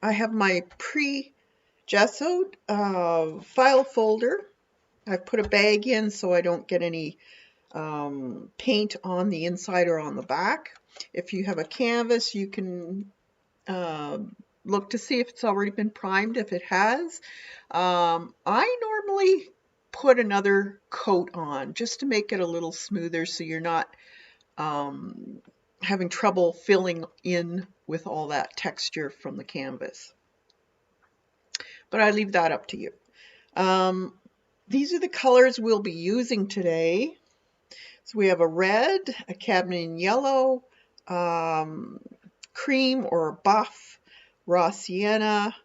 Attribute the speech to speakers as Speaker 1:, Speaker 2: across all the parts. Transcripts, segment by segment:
Speaker 1: I have my pre-gessoed file folder. I've put a bag in so I don't get any paint on the inside or on the back. If you have a canvas, you can look to see if it's already been primed. If it has, I normally put another coat on just to make it a little smoother so you're not having trouble filling in with all that texture from the canvas. But I leave that up to you. These are the colors we'll be using today. So we have a red, a cadmium yellow, cream or buff, raw sienna,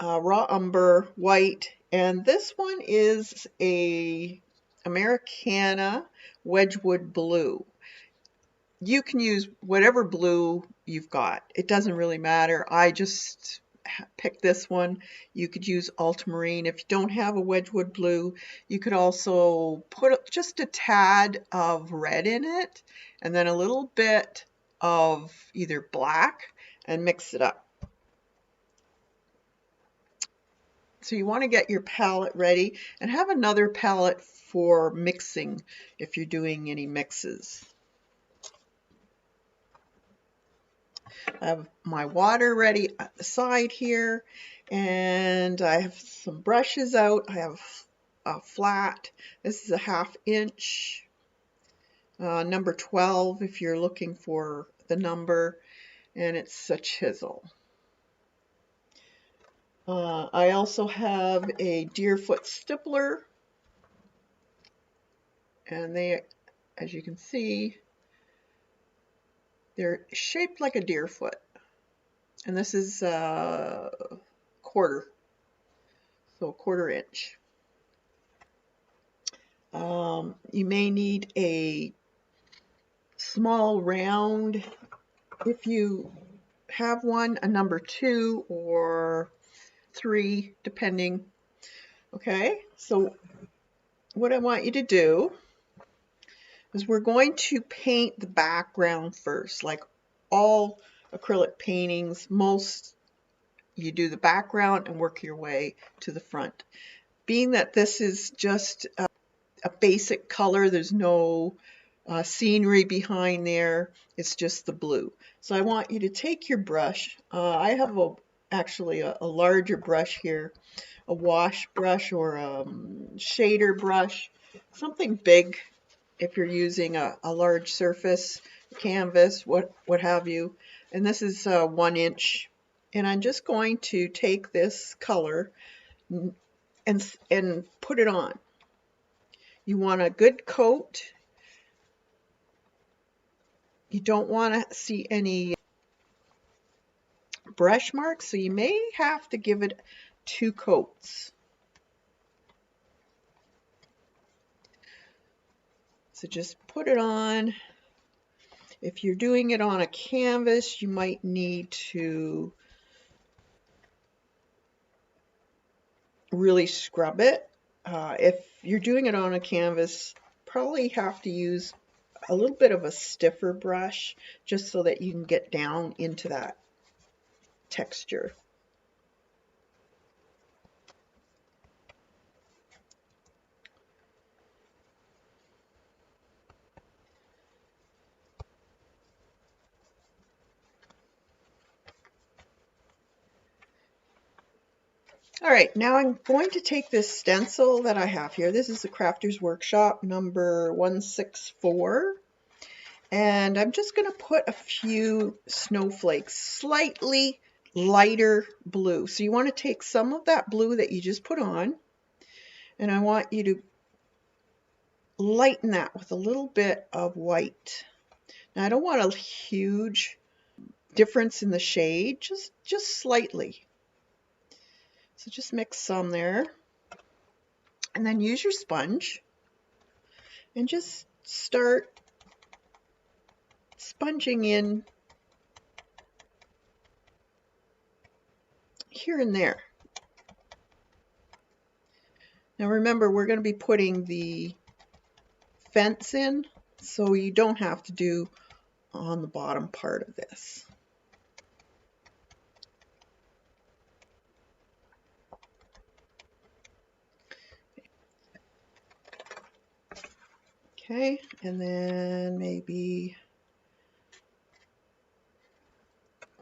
Speaker 1: raw umber, white, and this one is a Americana Wedgwood blue. You can use whatever blue you've got. It doesn't really matter. I just picked this one. You could use ultramarine. If you don't have a Wedgwood blue, you could also put just a tad of red in it and then a little bit of either black and mix it up. So you want to get your palette ready and have another palette for mixing if you're doing any mixes. I have my water ready at the side here, and I have some brushes out. I have a flat. This is a 1/2 inch, number 12 if you're looking for the number, and it's a chisel. I also have a deerfoot stippler, and they, as you can see, they're shaped like a deerfoot. And this is quarter, so 1/4 inch. You may need a small round if you have one, a number 2 or 3, depending. Okay, so what I want you to do is we're going to paint the background first. Like all acrylic paintings, you do the background and work your way to the front. Being that this is just a basic color, there's no scenery behind there, it's just the blue. So I want you to take your brush. I have actually a larger brush here, a wash brush or a shader brush, something big if you're using a large surface, canvas, what have you. And this is 1 inch. And I'm just going to take this color and put it on. You want a good coat. You don't want to see any brush marks, so you may have to give it 2 coats. So just put it on. If you're doing it on a canvas, you might need to really scrub it. If you're doing it on a canvas, probably have to use a little bit of a stiffer brush just so that you can get down into that texture. All right, now I'm going to take this stencil that I have here. This is the Crafter's Workshop number 164. And I'm just going to put a few snowflakes, slightly lighter blue. So you want to take some of that blue that you just put on, and I want you to lighten that with a little bit of white. Now I don't want a huge difference in the shade, just slightly. So just mix some there, and then use your sponge and just start sponging in here and there. Now remember, we're going to be putting the fence in, so you don't have to do on the bottom part of this. Okay, and then maybe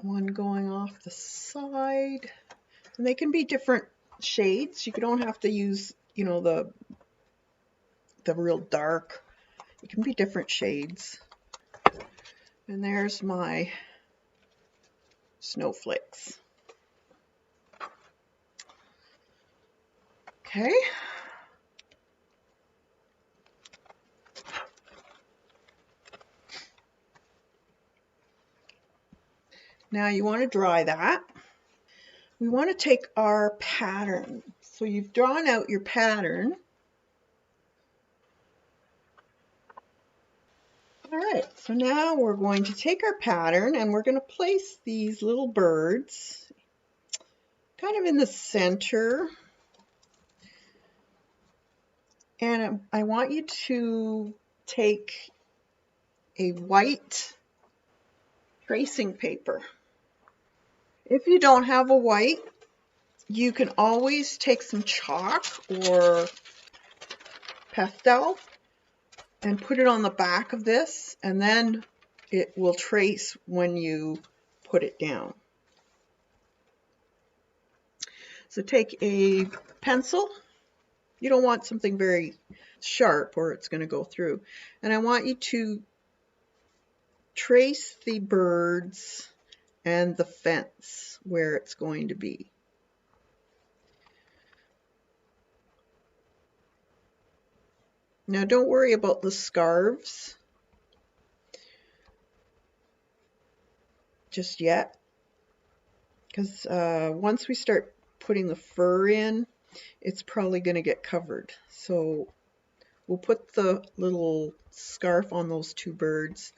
Speaker 1: one going off the side. And they can be different shades. You don't have to use, you know, the real dark. It can be different shades. And there's my snowflakes. Okay. Now you want to dry that. We want to take our pattern. So you've drawn out your pattern. All right, so now we're going to take our pattern and we're going to place these little birds kind of in the center. And I want you to take a white tracing paper. If you don't have a white, you can always take some chalk or pastel and put it on the back of this, and then it will trace when you put it down. So take a pencil. You don't want something very sharp or it's going to go through. And I want you to trace the birds and the fence where it's going to be. Now don't worry about the scarves just yet, because once we start putting the fur in, it's probably going to get covered. So we'll put the little scarf on those two birds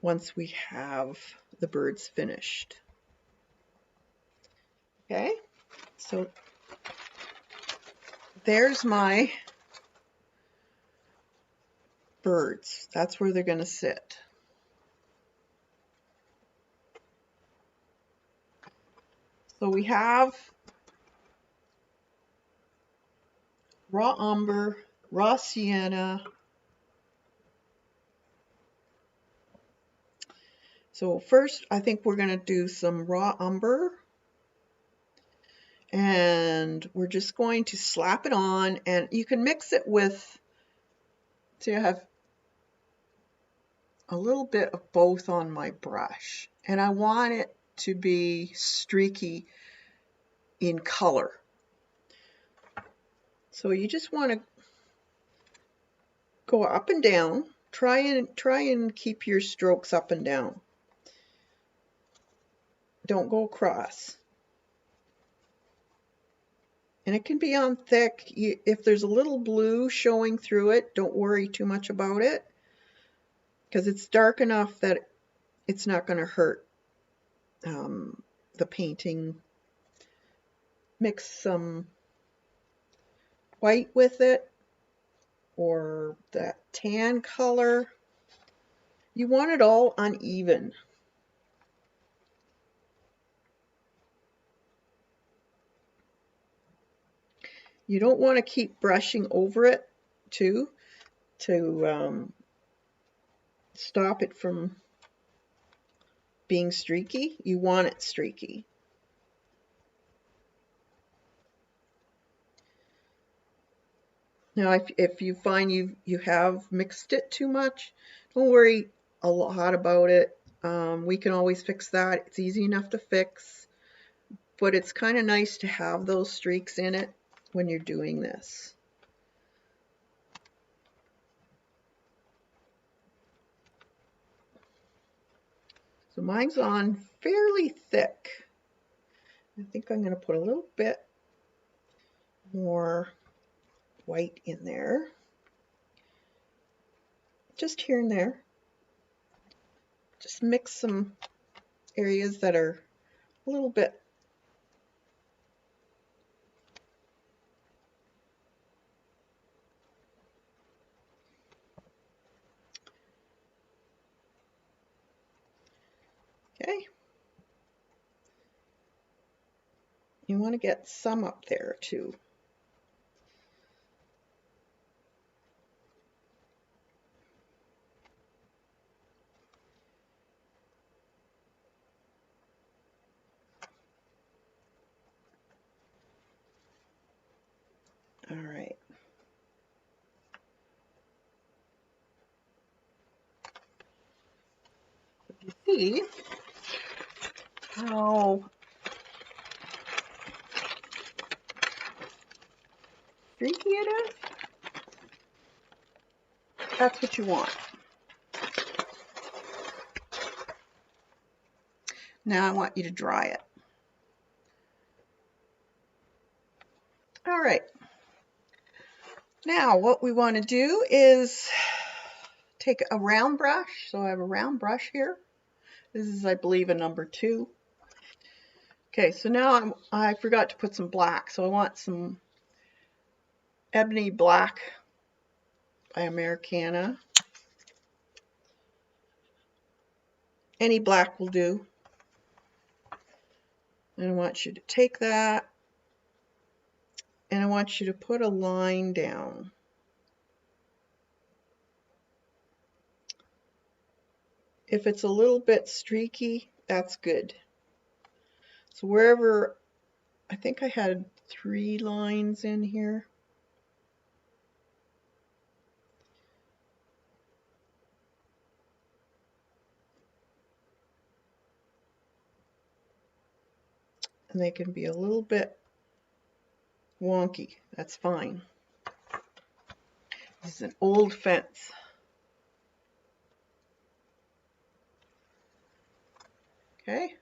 Speaker 1: once we have the birds finished. Okay, so there's my birds. That's where they're going to sit. So we have raw umber, raw sienna. So first, I think we're going to do some raw umber. And we're just going to slap it on, and you can mix it with, so you have a little bit of both on my brush. And I want it to be streaky in color. So you just want to go up and down. Try and keep your strokes up and down. Don't go across. And it can be on thick. If there's a little blue showing through it, don't worry too much about it, because it's dark enough that it's not going to hurt the painting. Mix some white with it, or that tan color. You want it all uneven. You don't want to keep brushing over it too, to stop it from being streaky. You want it streaky. Now, if you find you have mixed it too much, don't worry a lot about it. We can always fix that. It's easy enough to fix, but it's kind of nice to have those streaks in it when you're doing this. So mine's on fairly thick. I think I'm going to put a little bit more white in there, just here and there. Just mix some areas that are a little bit okay. You want to get some up there too. All right. You see how streaky it is? That's what you want. Now I want you to dry it. All right. Now what we want to do is take a round brush. So I have a round brush here. This is, I believe, a number 2. Okay, so now I forgot to put some black. So I want some Ebony Black by Americana. Any black will do. And I want you to take that and I want you to put a line down. If it's a little bit streaky, that's good. So wherever, I think I had 3 lines in here. And they can be a little bit wonky. That's fine. This is an old fence. Okay.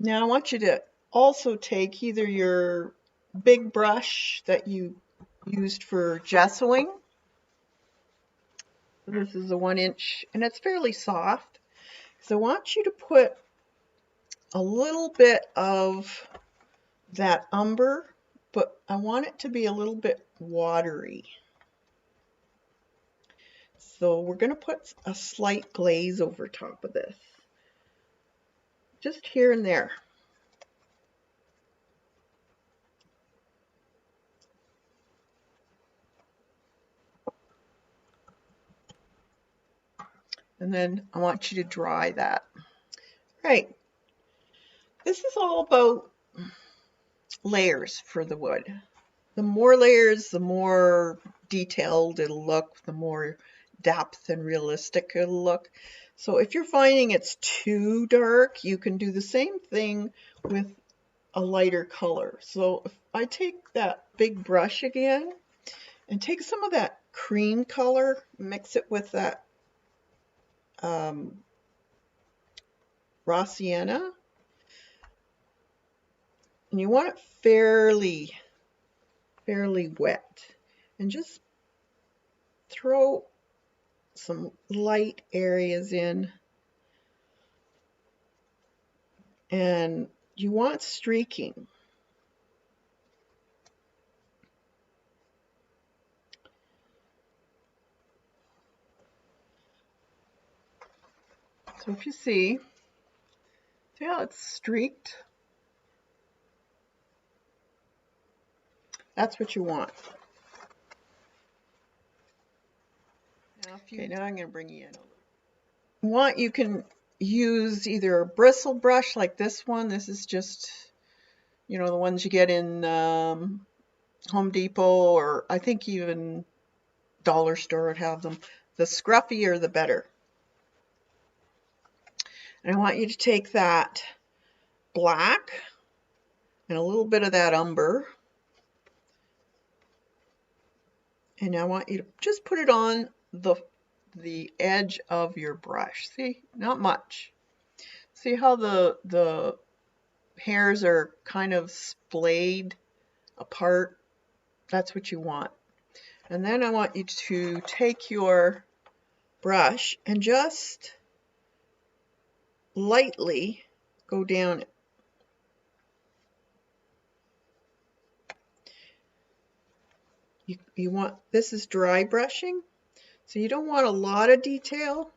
Speaker 1: Now I want you to also take either your big brush that you used for gessoing. This is a 1-inch and it's fairly soft. So I want you to put a little bit of that umber, but I want it to be a little bit watery. So we're going to put a slight glaze over top of this, just here and there. And then I want you to dry that. Right. This is all about layers for the wood. The more layers, the more detailed it'll look, the more depth and realistic it'll look. So if you're finding it's too dark, you can do the same thing with a lighter color. So if I take that big brush again and take some of that cream color, mix it with that raw sienna, and you want it fairly wet, and just throw some light areas in, and you want streaking. So if you see how it's streaked? That's what you want. Okay, now I'm going to bring you in. You can use either a bristle brush like this one. This is just, you know, the ones you get in Home Depot, or I think even dollar store would have them. The scruffier the better. And I want you to take that black and a little bit of that umber, and I want you to just put it on the edge of your brush. See, not much. See how the hairs are kind of splayed apart? That's what you want. And then I want you to take your brush and just lightly go down it. You want, this is dry brushing, so you don't want a lot of detail,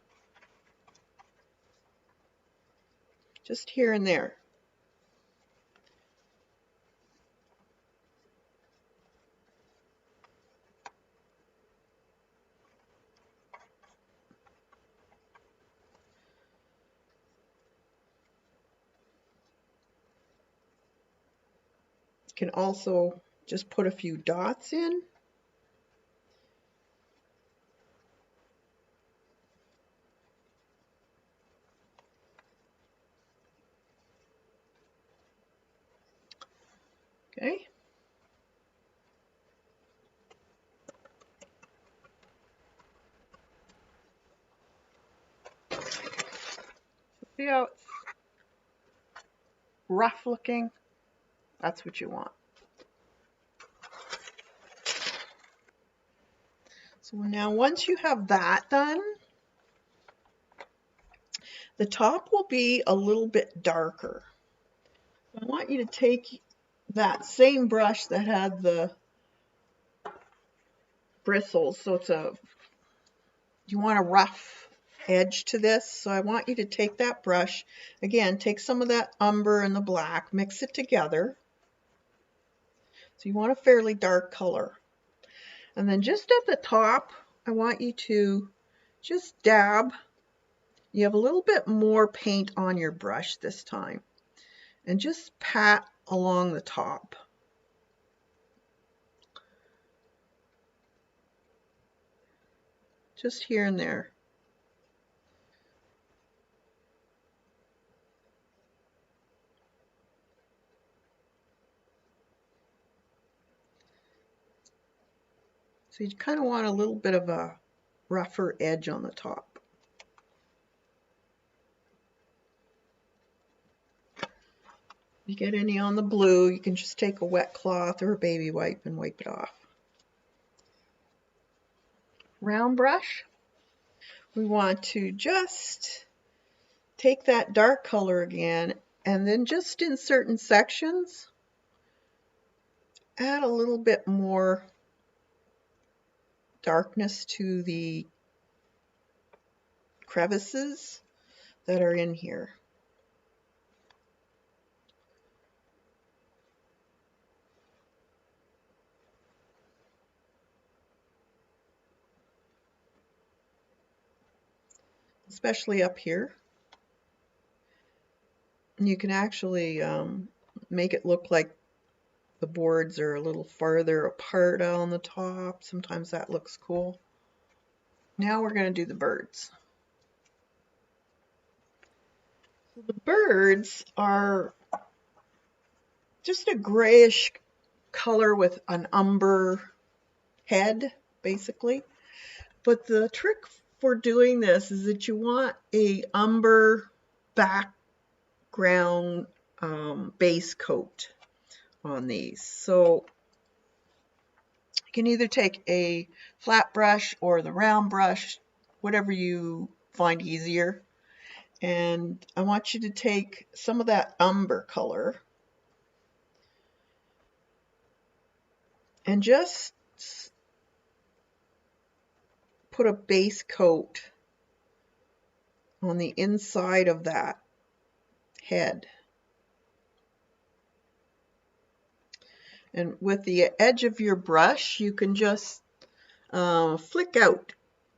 Speaker 1: just here and there. can also just put a few dots in. Okay. See how it's rough looking? That's what you want. So now once you have that done, the top will be a little bit darker. I want you to take that same brush that had the bristles, so you want a rough edge to this, so I want you to take that brush, again, take some of that umber and the black, mix it together. So you want a fairly dark color. And then just at the top, I want you to just dab. You have a little bit more paint on your brush this time. And just pat along the top. Just here and there. So you kind of want a little bit of a rougher edge on the top. If you get any on the blue, you can just take a wet cloth or a baby wipe and wipe it off. Round brush. We want to just take that dark color again, and then just in certain sections, add a little bit more darkness to the crevices that are in here. Especially up here. You can actually make it look like the boards are a little farther apart on the top. Sometimes that looks cool. Now we're going to do the birds. So the birds are just a grayish color with an umber head, basically. But the trick for doing this is that you want a umber background base coat on these. So you can either take a flat brush or the round brush, whatever you find easier. And I want you to take some of that umber color and just put a base coat on the inside of that head. And with the edge of your brush, you can just flick out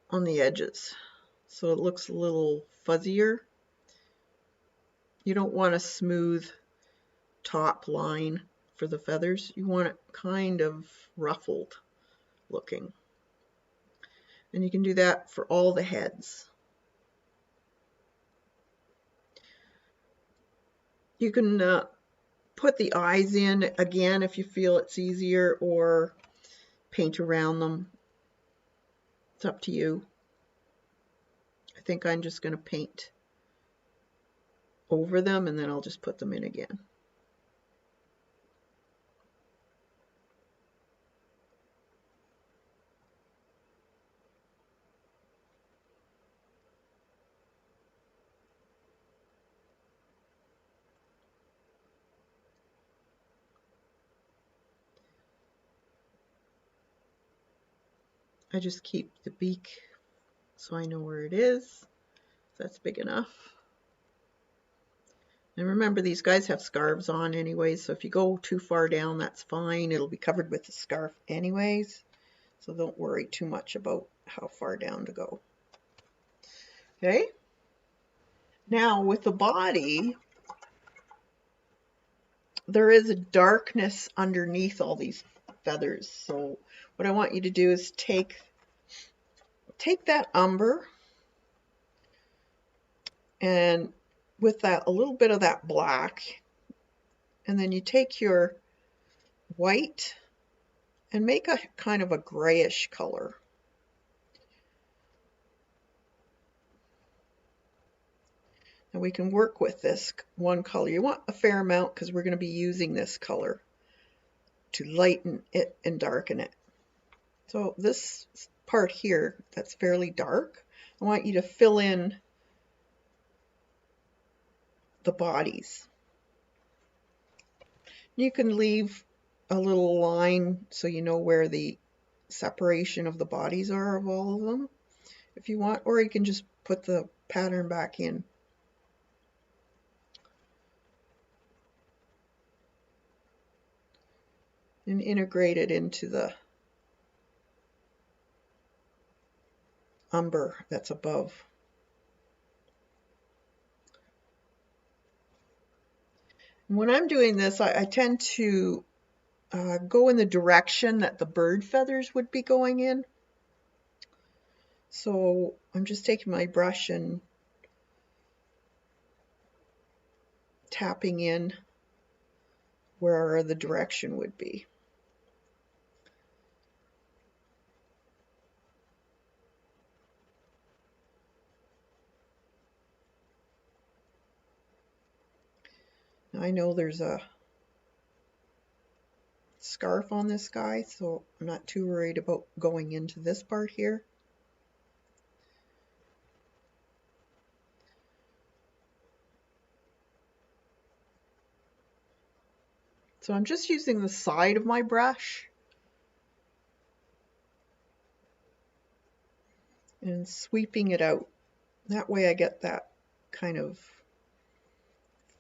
Speaker 1: on the edges so it looks a little fuzzier. You don't want a smooth top line for the feathers. You want it kind of ruffled looking. And you can do that for all the heads. You can put the eyes in again if you feel it's easier, or paint around them. It's up to you. I think I'm just going to paint over them and then I'll just put them in again. I just keep the beak so I know where it is. That's big enough. And remember, these guys have scarves on anyways, so if you go too far down, that's fine. It'll be covered with the scarf anyways, so don't worry too much about how far down to go. Okay? Now with the body, there is a darkness underneath all these feathers. So what I want you to do is take that umber, and with that, a little bit of that black, and then you take your white and make a kind of a grayish color. And we can work with this one color. You want a fair amount because we're going to be using this color to lighten it and darken it. So this part here that's fairly dark, I want you to fill in the bodies. You can leave a little line so you know where the separation of the bodies are of all of them if you want, or you can just put the pattern back in. And integrate it into the umber that's above. And when I'm doing this, I tend to go in the direction that the bird feathers would be going in. So I'm just taking my brush and tapping in where the direction would be. Now I know there's a scarf on this guy, so I'm not too worried about going into this part here. So I'm just using the side of my brush and sweeping it out. That way I get that kind of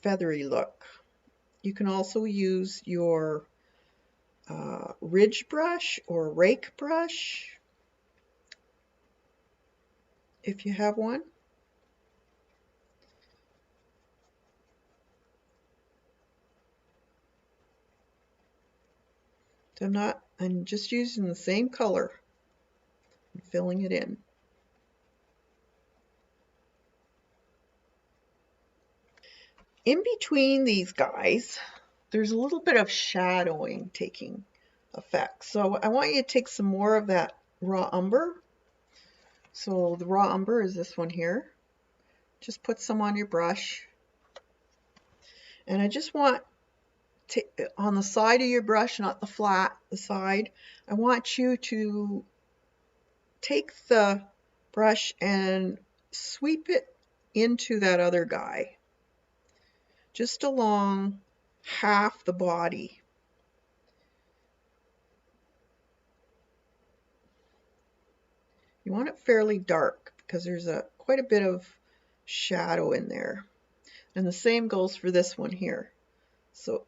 Speaker 1: feathery look. You can also use your ridge brush or rake brush if you have one. So I'm just using the same color and filling it in. In between these guys, there's a little bit of shadowing taking effect. So I want you to take some more of that raw umber. So the raw umber is this one here. Just put some on your brush. And I just want to, on the side of your brush, not the flat, the side, I want you to take the brush and sweep it into that other guy, just along half the body. You want it fairly dark because there's quite a bit of shadow in there. And the same goes for this one here. So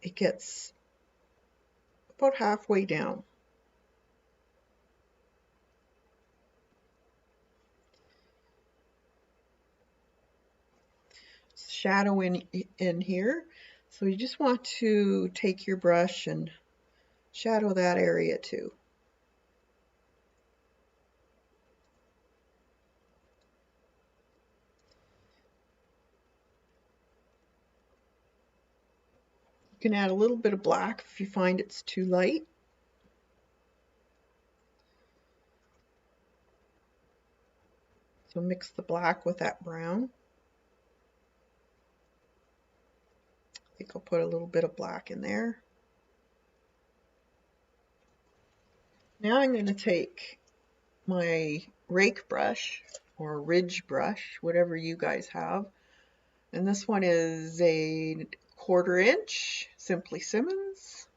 Speaker 1: it gets about halfway down. Shadow in here. So you just want to take your brush and shadow that area too. You can add a little bit of black if you find it's too light. So mix the black with that brown. I think I'll put a little bit of black in there. Now I'm going to take my rake brush or ridge brush, whatever you guys have. And this one is a 1/4 inch Simply Simmons.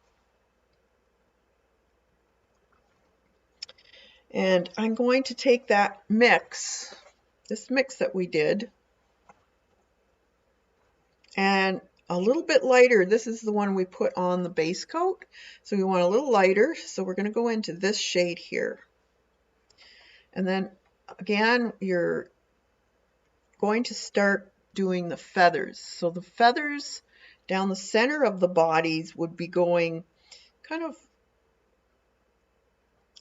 Speaker 1: And I'm going to take that mix, this mix that we did, and a little bit lighter. This is the one we put on the base coat. So we want a little lighter. So we're going to go into this shade here. And then again, you're going to start doing the feathers. So the feathers down the center of the bodies would be going kind of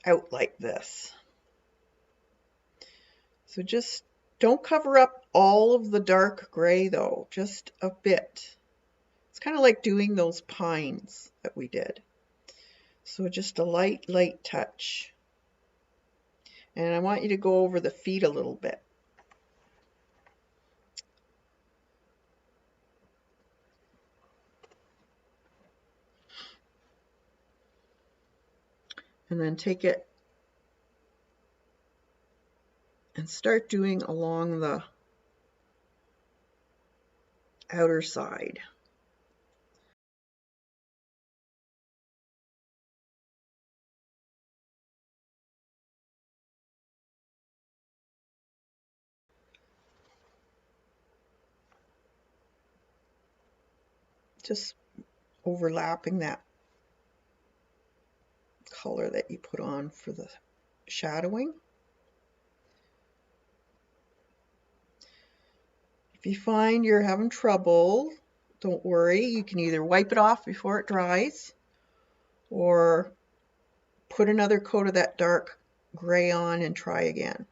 Speaker 1: out like this. So just don't cover up all of the dark gray though, just a bit. It's kind of like doing those pines that we did. So just a light, light touch. And I want you to go over the feet a little bit. And then take it and start doing along the outer side. Just overlapping that color that you put on for the shadowing. If you find you're having trouble, don't worry. You can either wipe it off before it dries or put another coat of that dark gray on and try again.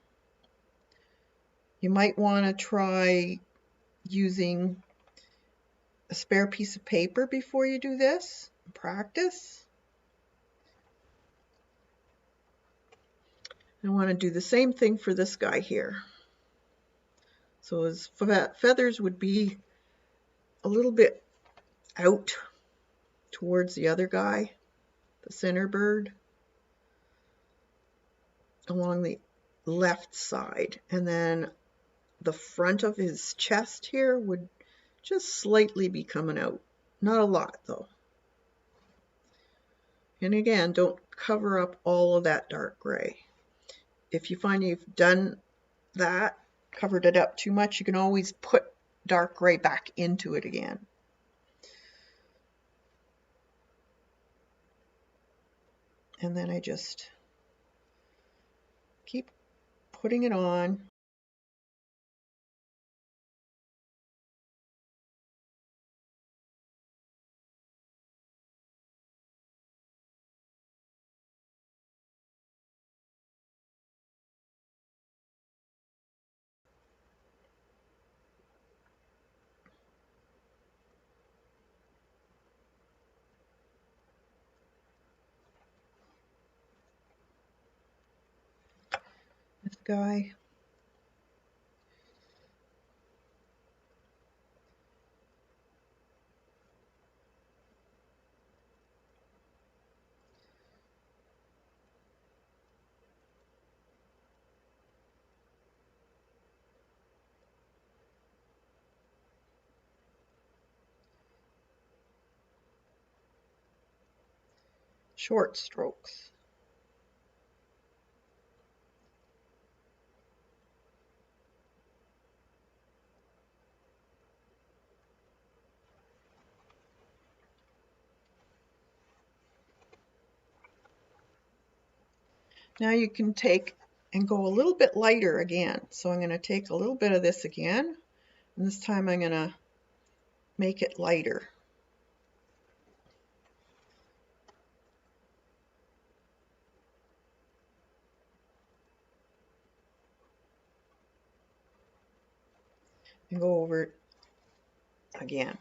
Speaker 1: You might want to try using a spare piece of paper before you do this. Practice. I want to do the same thing for this guy here. So his feathers would be a little bit out towards the other guy, the center bird, along the left side. And then the front of his chest here would just slightly be coming out. Not a lot though. And again, don't cover up all of that dark gray. If you find you've done that, covered it up too much, you can always put dark gray back into it again. And then I just keep putting it on. This guy. Short strokes. Now you can take and go a little bit lighter again. So I'm going to take a little bit of this again, and this time I'm going to make it lighter. And go over it again.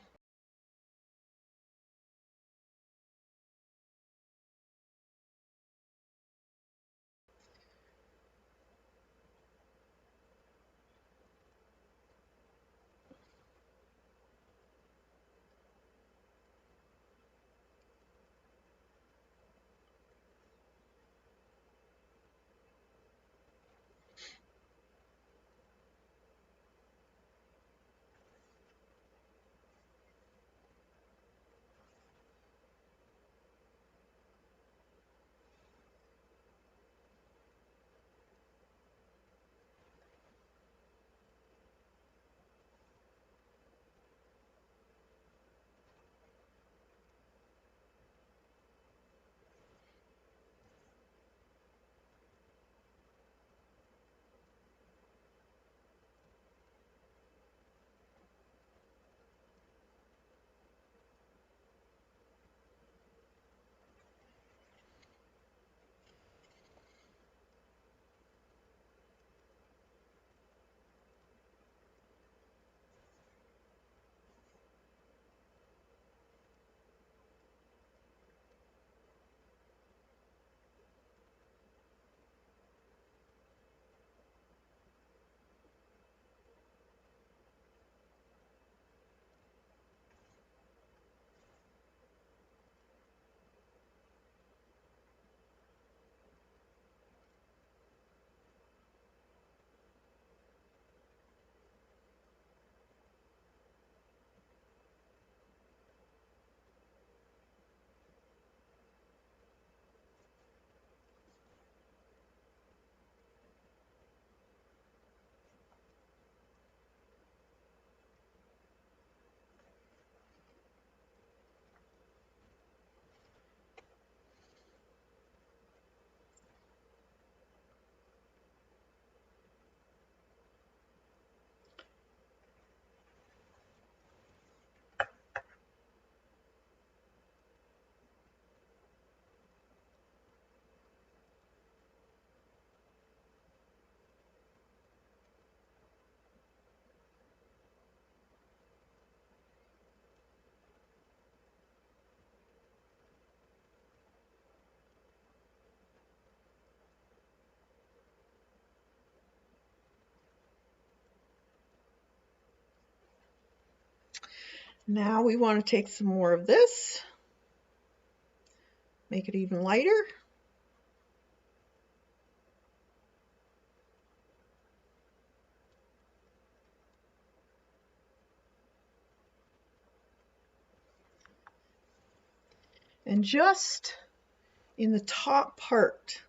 Speaker 1: Now we want to take some more of this, make it even lighter. And just in the top part,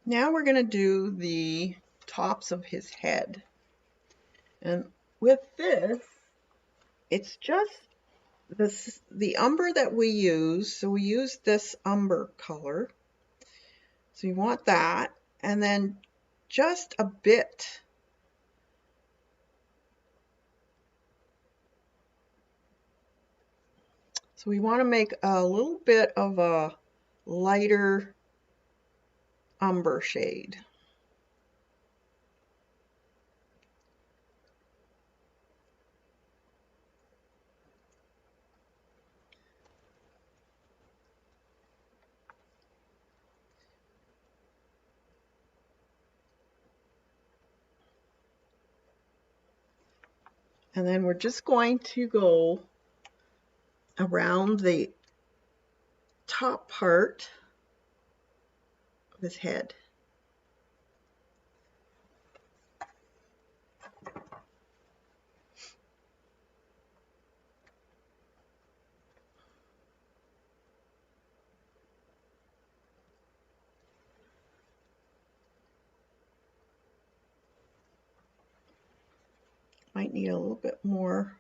Speaker 1: now we're going to do the tops of his head. And with this, it's just the umber that we use. So we use this umber color. So you want that. And then just a bit. So we want to make a little bit of a lighter umber shade. And then we're just going to go around the top part of his head. Might need a little bit more.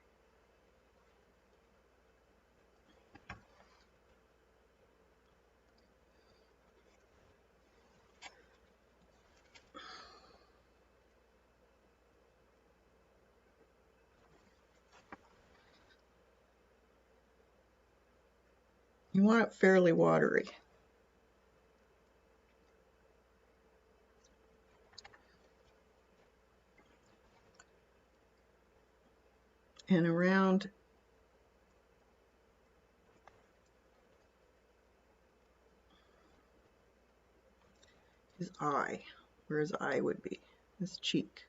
Speaker 1: You want it fairly watery. And around his eye, where his eye would be, his cheek.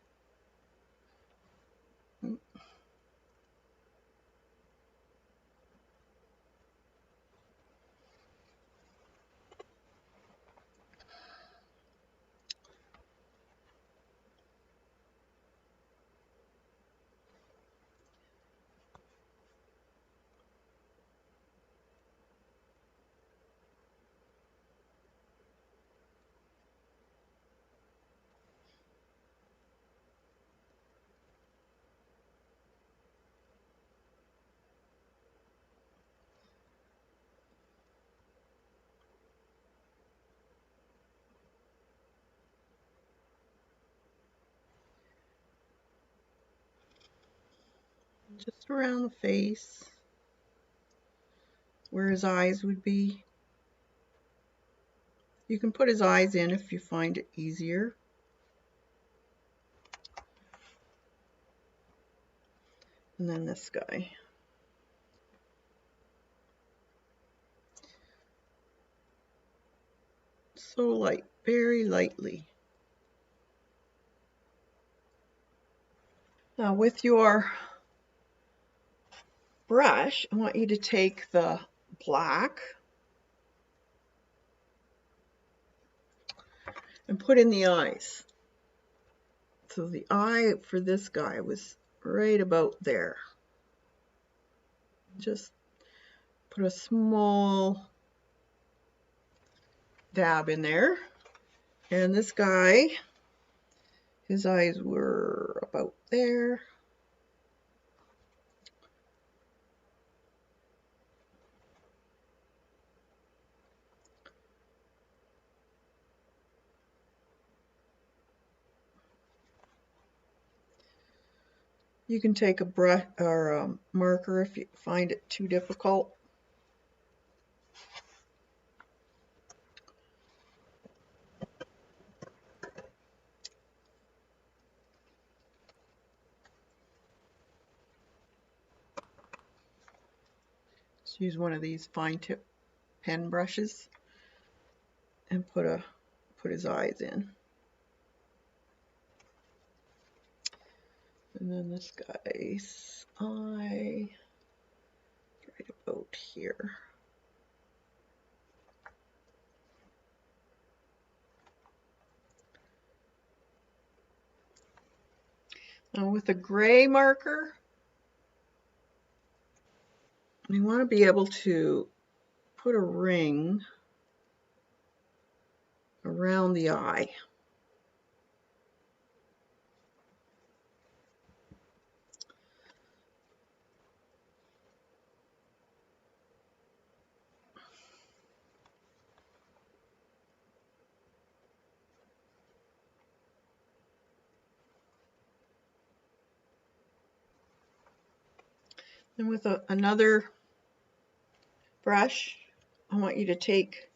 Speaker 1: Just around the face, where his eyes would be. You can put his eyes in if you find it easier. And then this guy. So light, very lightly. Now with your brush, I want you to take the black and put in the eyes. So the eye for this guy was right about there. Just put a small dab in there. And this guy, his eyes were about there. You can take a brush or a marker if you find it too difficult. Just use one of these fine tip pen brushes and put his eyes in. And then this guy's eye right about here. Now with a gray marker, you want to be able to put a ring around the eye. And with another brush, I want you to take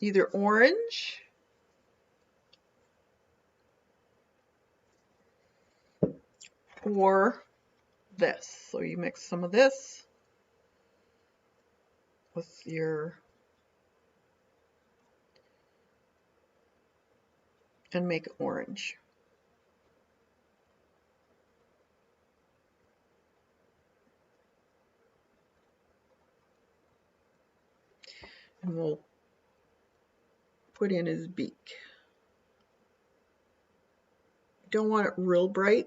Speaker 1: either orange or this. So you mix some of this with your, and make it orange. And we'll put in his beak. Don't want it real bright.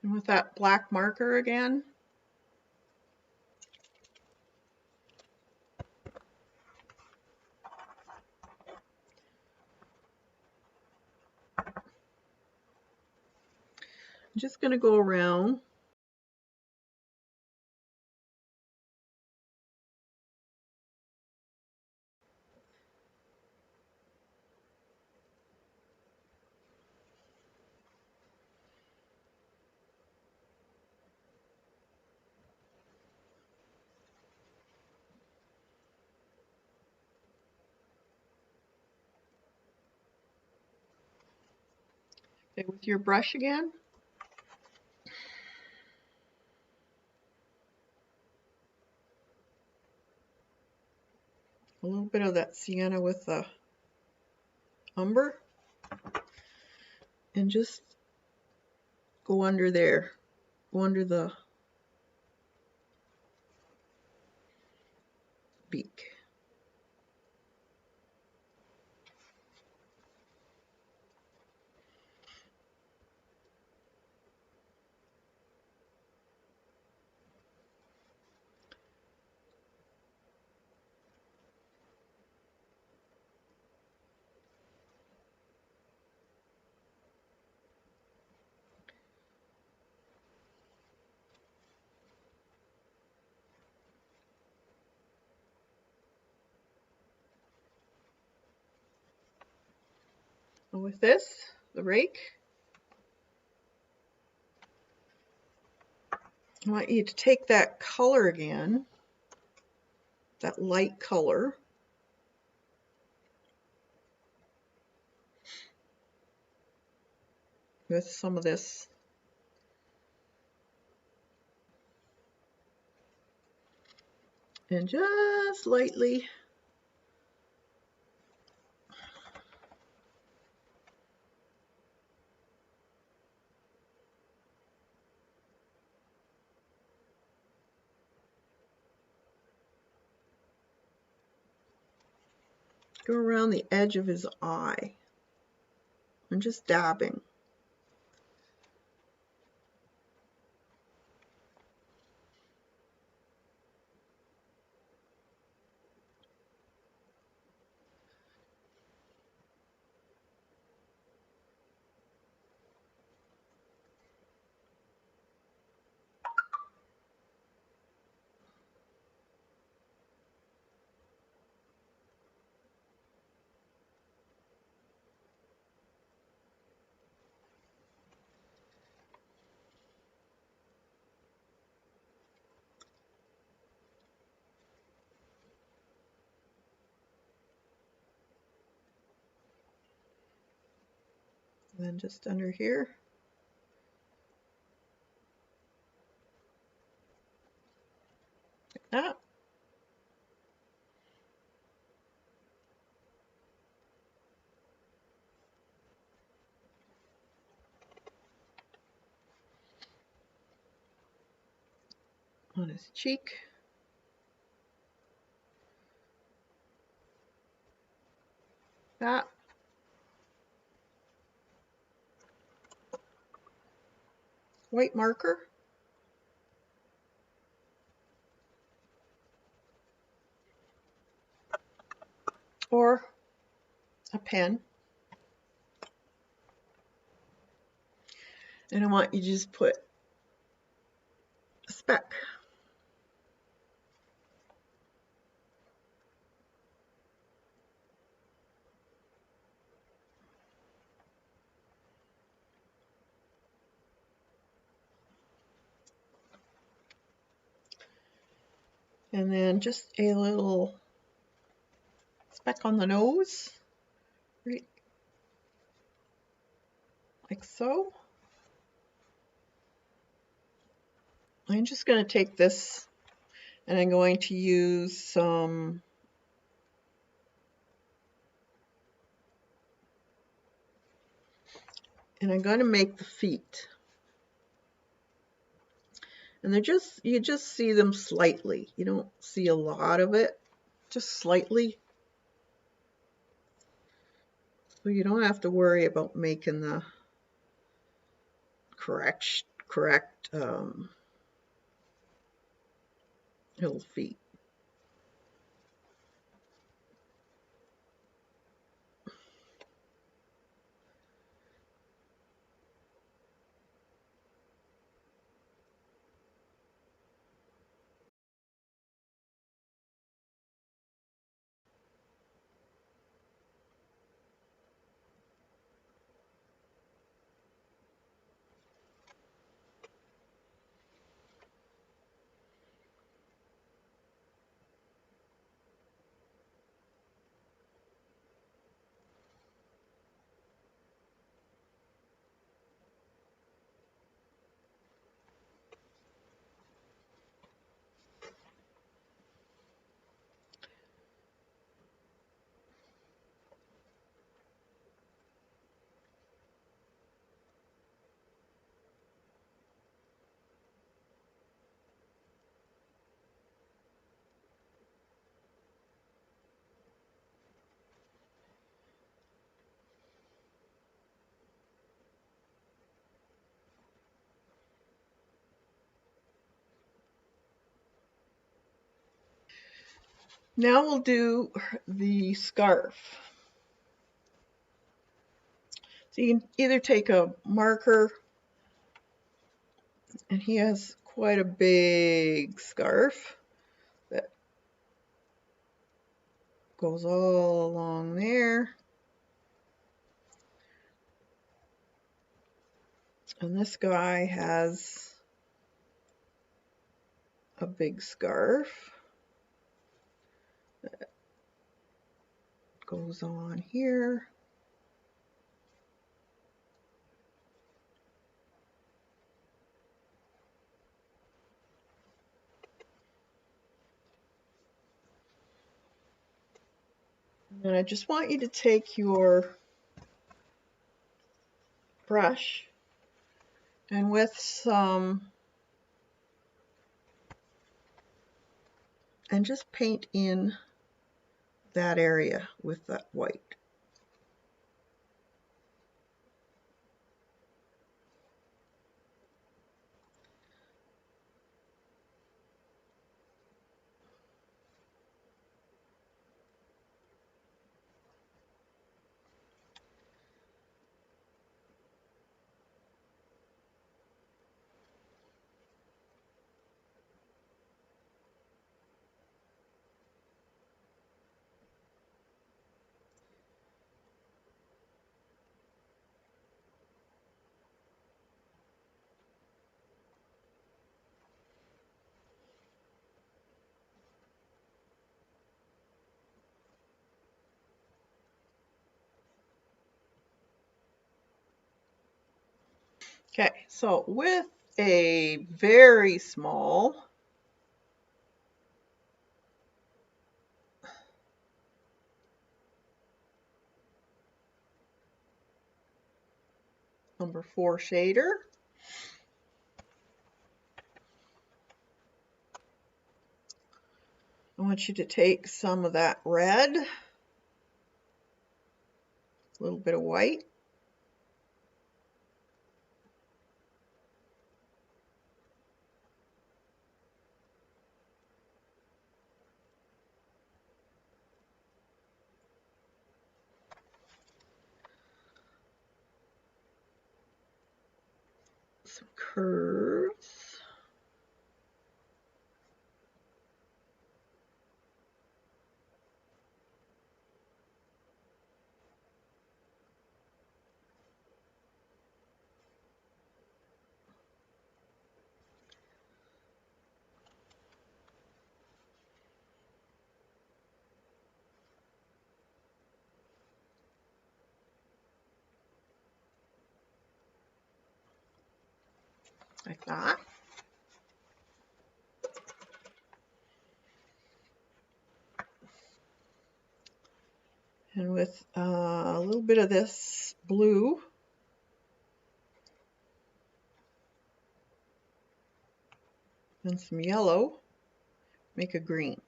Speaker 1: And with that black marker again, I'm just going to go around with your brush again. A little bit of that sienna with the umber. And just go under there. Go under the beak. And with this, the rake, I want you to take that color again, that light color, with some of this and just lightly go around the edge of his eye. I'm just dabbing. And then just under here. Like that. On his cheek. That. White marker. Or a pen. And I want you to just put a speck. And then just a little speck on the nose, right, like so. I'm just going to take this and I'm going to use some and I'm going to make the feet. And they're just, you just see them slightly. You don't see a lot of it, just slightly. So you don't have to worry about making the correct little feet. Now we'll do the scarf. So you can either take a marker, and he has quite a big scarf that goes all along there. And this guy has a big scarf that goes on here. And I just want you to take your brush and with some, and just paint in that area with that white. Okay, so with a very small number 4 shader, I want you to take some of that red, a little bit of white, some curves, like that. And with a little bit of this blue, and some yellow, make a green.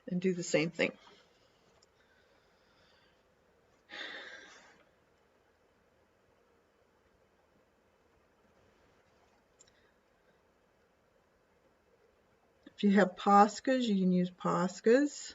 Speaker 1: And do the same thing. If you have Poscas, you can use Poscas.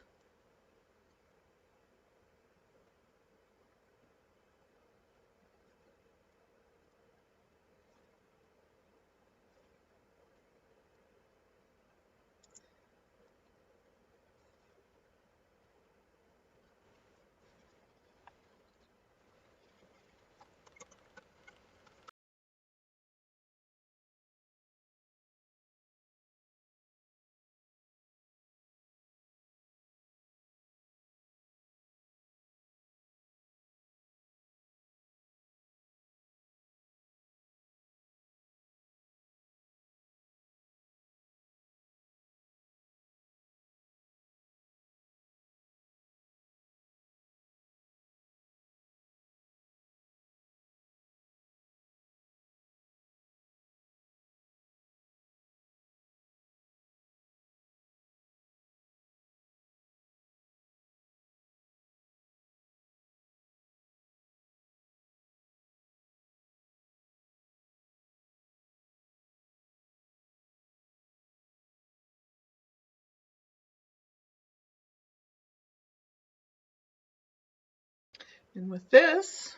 Speaker 1: And with this,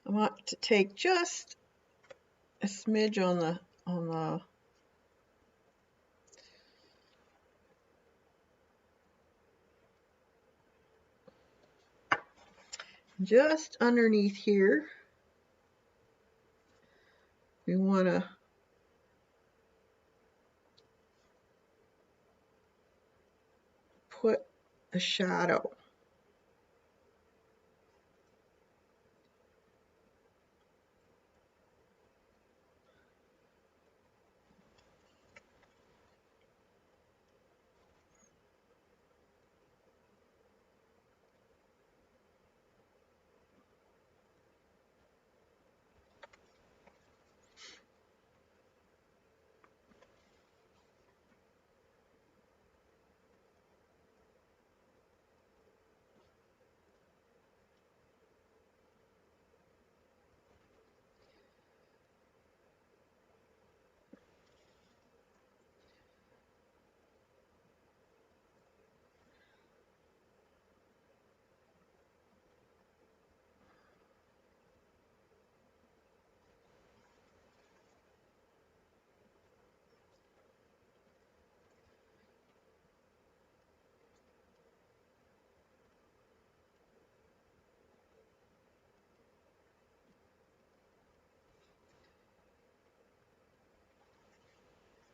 Speaker 1: I want to take just a smidge on the on the just underneath here. We want to put a shadow.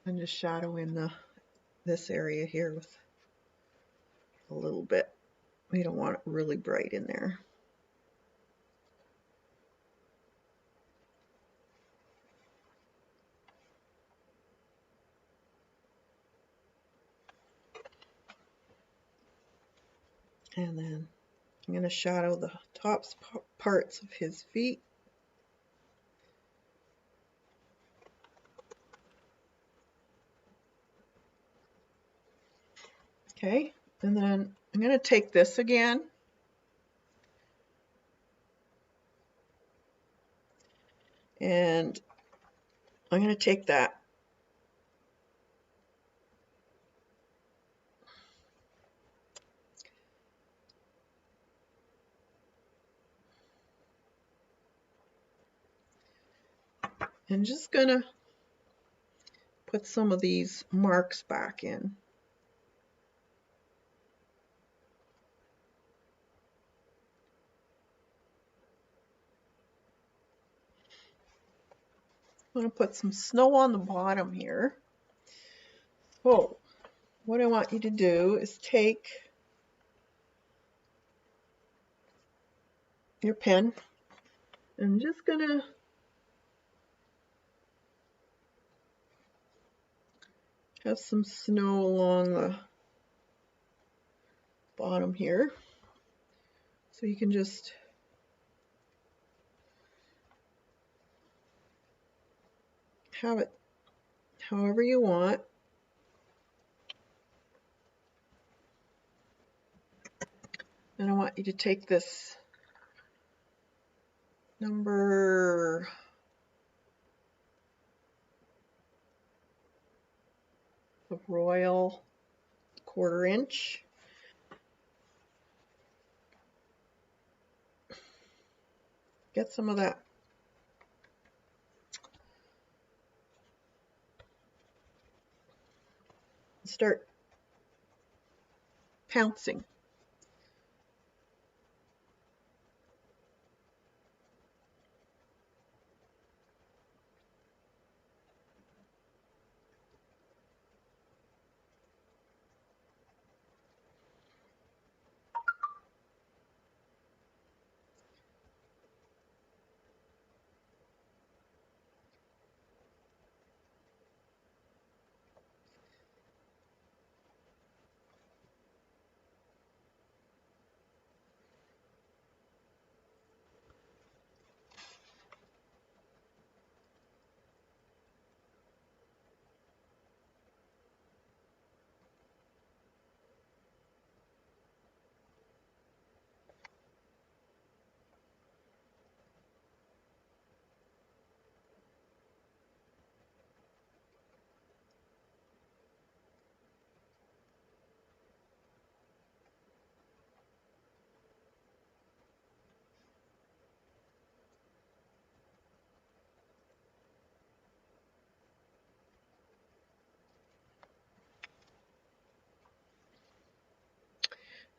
Speaker 1: And just shadow in this area here with a little bit. We don't want it really bright in there. And then I'm going to shadow the top parts of his feet. Okay, and then I'm going to take this again. And I'm going to take that. And just going to put some of these marks back in. I'm going to put some snow on the bottom here. So what I want you to do is take your pen and I'm just going to have some snow along the bottom here. So you can just have it however you want. And I want you to take this number of Royal 1/4 inch. Get some of that start pouncing.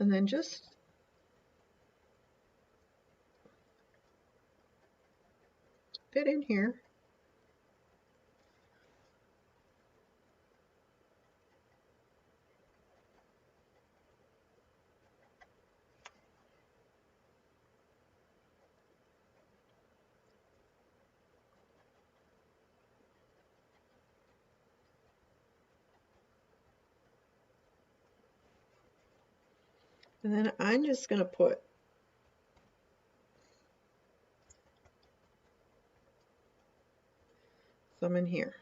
Speaker 1: and then just fit in here. And then I'm just going to put some in here.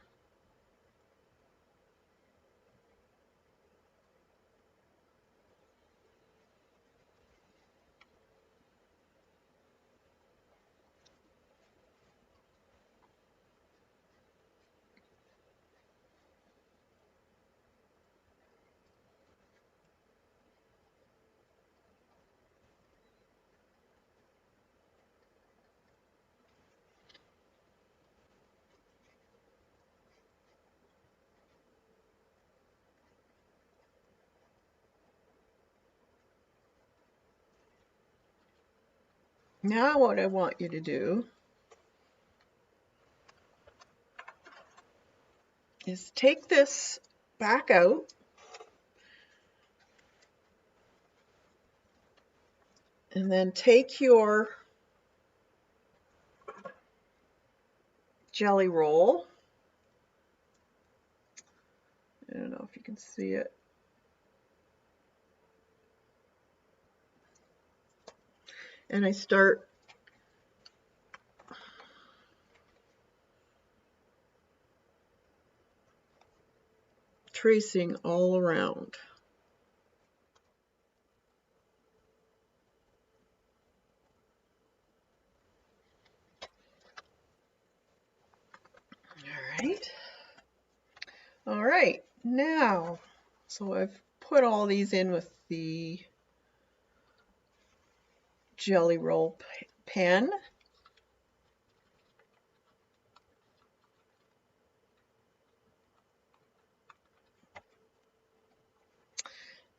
Speaker 1: Now what I want you to do is take this back out and then take your jelly roll. I don't know if you can see it. And I start tracing all around. All right, now, so I've put all these in with the jelly roll pen.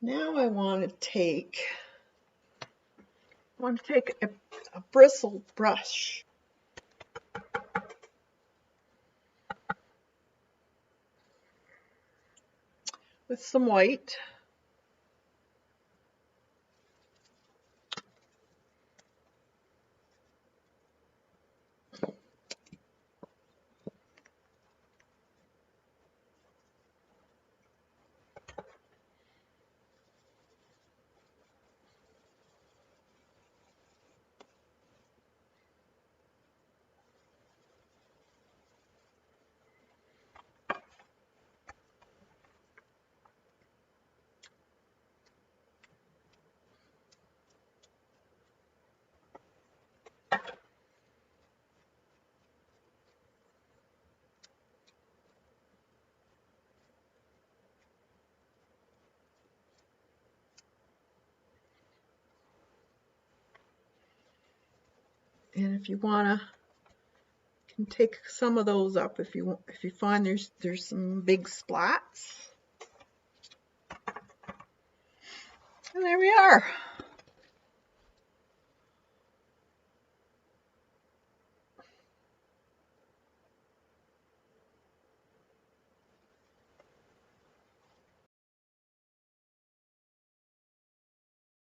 Speaker 1: Now I want to take a bristle brush with some white. And if you want to, you can take some of those up if you find there's some big splats. And there we are.